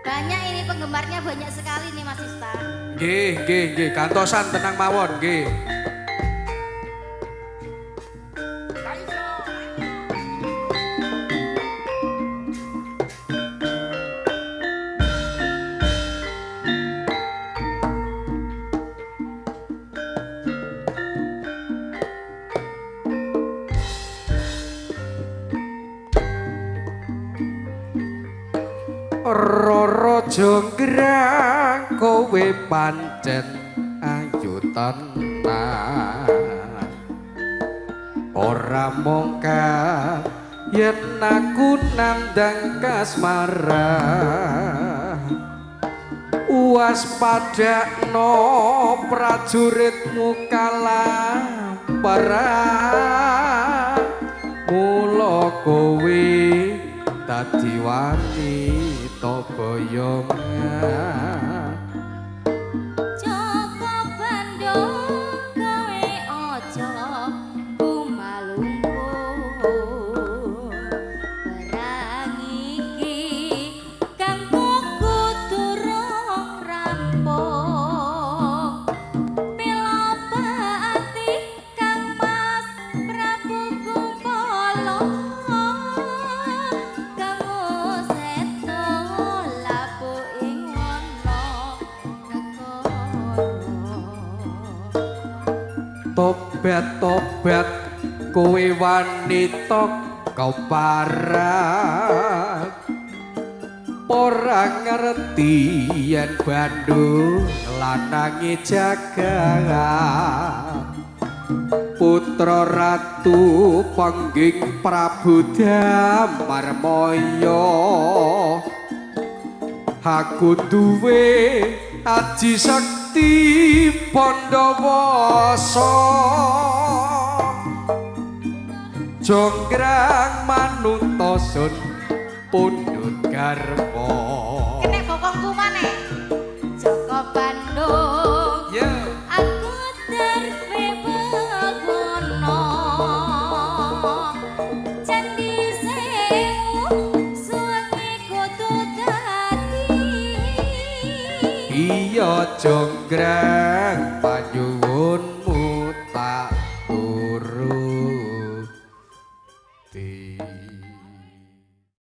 Banyak ini penggemarnya banyak sekali nih Mas Ista. Nggih, kantosan tenang mawon, nggih. Roro jonggrang kowe pancen ayu tenan ora mongka yen aku nandang kasmara waspadakno prajuritmu kalah perang mula kowe dadi wanita boyongan Joko Bandung kowe aja kumalungkuh perang iki kanggo durung rampung pilopati Kang Mas Prabu Kumpala kanggo seto labu ing wana tobat kowe wanita keparat ora ngerti yen Bandung lanange jagat putra ratu pengging Prabu Damarmaya aku duwe aji sakti Pandawasa jonggrang manuntosun pundhut garwa kene bokongku maneh Joko Bandung aku terpe begono candi sewu suwengi kudu dadi iya jonggrang panyuwunmu tak